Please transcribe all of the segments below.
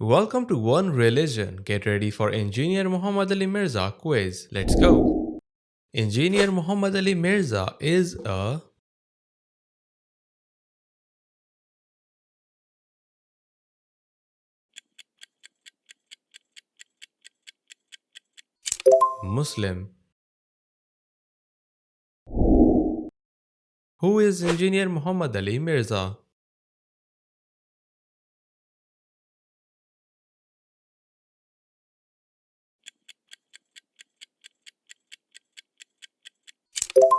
Welcome to One Religion. Get ready for Engineer Muhammad Ali Mirza quiz. Let's go. Engineer Muhammad Ali Mirza is a Muslim. Who is Engineer Muhammad Ali Mirza?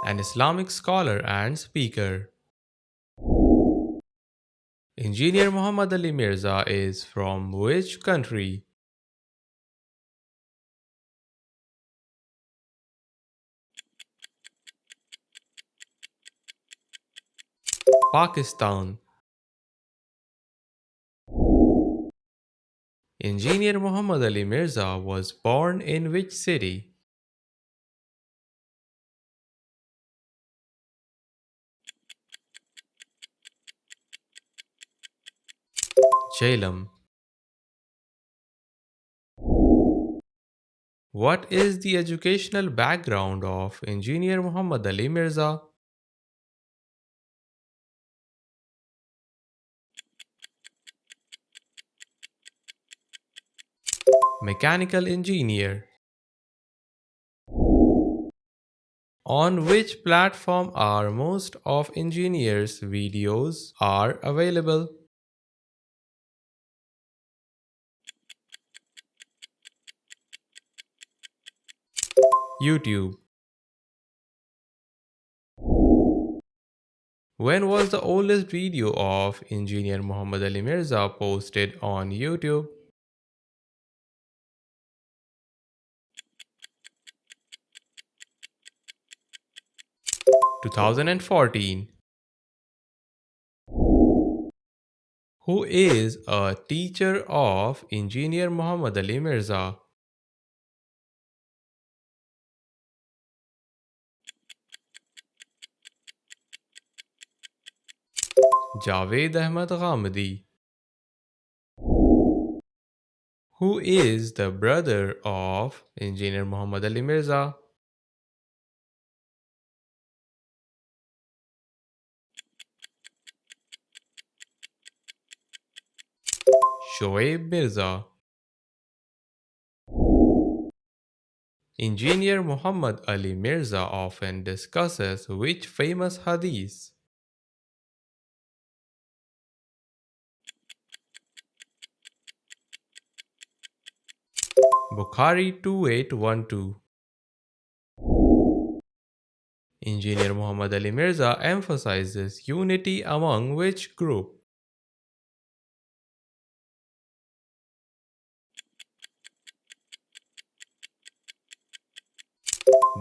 An Islamic scholar and speaker. Engineer Muhammad Ali Mirza is from which country? Pakistan. Engineer Muhammad Ali Mirza was born in which city? Jhelum. What is the educational background of Engineer Muhammad Ali Mirza? Mechanical engineer. On which platform are most of engineers' videos are available? YouTube. When was the oldest video of Engineer Muhammad Ali Mirza posted on YouTube? 2014. Who is a teacher of Engineer Muhammad Ali Mirza? Javed Ahmad Ghamidi. Who is the brother of Engineer Muhammad Ali Mirza? Shoaib Mirza. Engineer Muhammad Ali Mirza often discusses which famous hadith? Bukhari 2812. Engineer Muhammad Ali Mirza emphasizes unity among which group?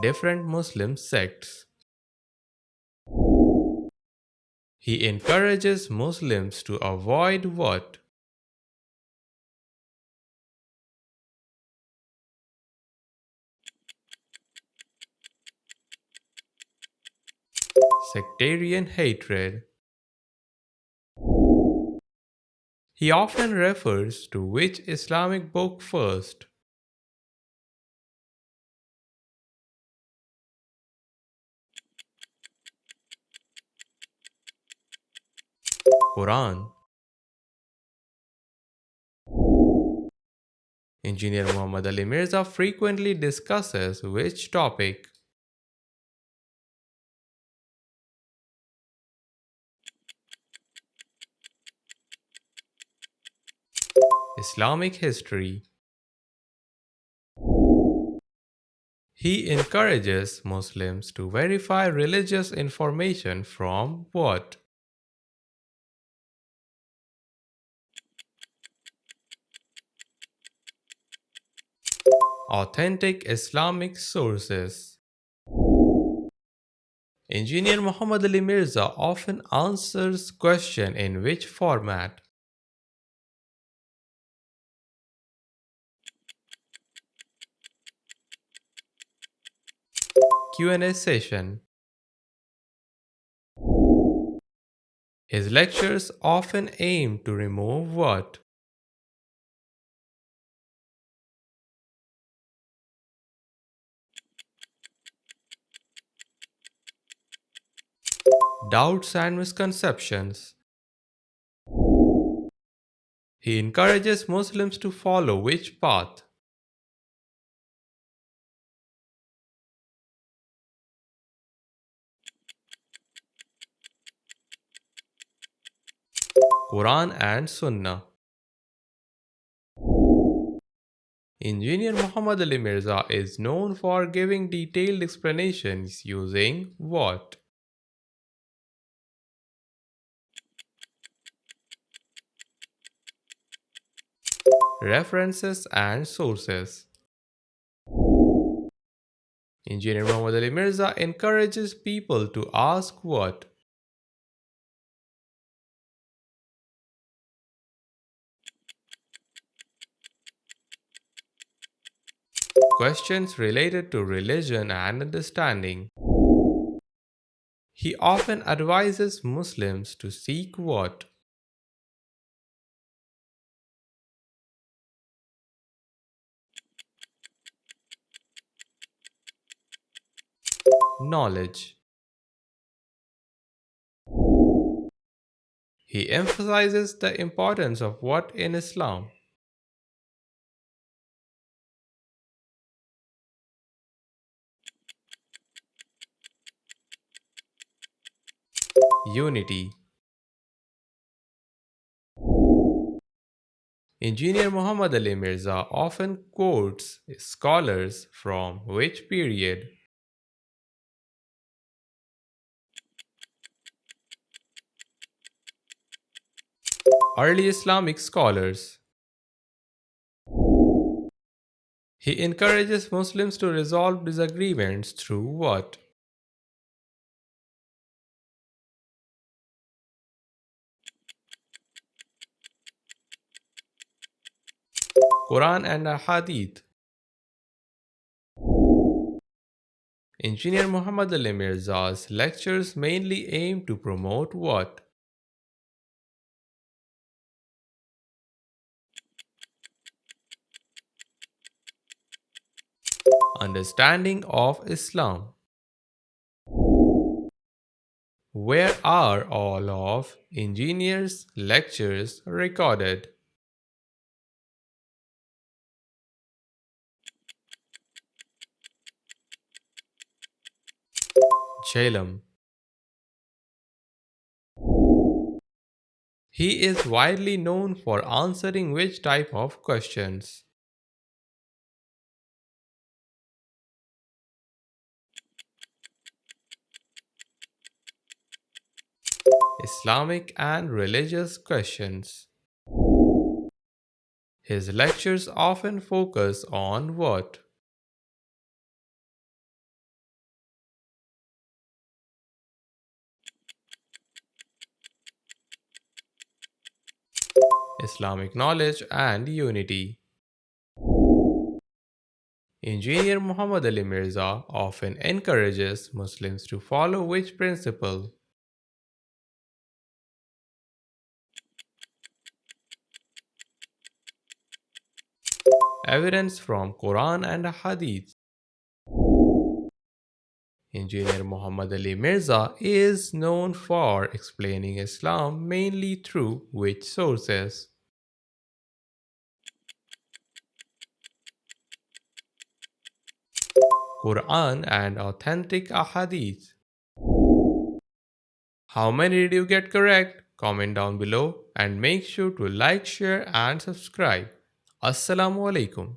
Different Muslim sects. He encourages Muslims to avoid what? Sectarian hatred. He often refers to which Islamic book first? Quran. Engineer Muhammad Ali Mirza frequently discusses which topic? Islamic history. He encourages Muslims to verify religious information from what? Authentic Islamic sources. Engineer Muhammad Ali Mirza often answers question in which format? Q&A session. His lectures often aim to remove what? doubts and misconceptions. He encourages Muslims to follow which path? Quran and Sunnah. Engineer Muhammad Ali Mirza is known for giving detailed explanations using what? References and sources. Engineer Muhammad Ali Mirza encourages people to ask what? Questions related to religion and understanding. He often advises Muslims to seek what? Knowledge. He emphasizes the importance of what in Islam? Unity. Engineer Muhammad Ali Mirza often quotes scholars from which period? Early Islamic scholars. He encourages Muslims to resolve disagreements through what? Quran and Hadith. Engineer Muhammad Ali Mirza's lectures mainly aim to promote what? Understanding of Islam. Where are all of Engineer's lectures recorded? Jhelum. He is widely known for answering which type of questions? Islamic and religious questions. His lectures often focus on what? Islamic knowledge and unity. Engineer Muhammad Ali Mirza often encourages Muslims to follow which principle? Evidence from Quran and Hadith. Engineer Muhammad Ali Mirza is known for explaining Islam mainly through which sources? Quran and authentic Ahadith. How many did you get correct? Comment down below and make sure to like, share and subscribe. Assalamu alaikum.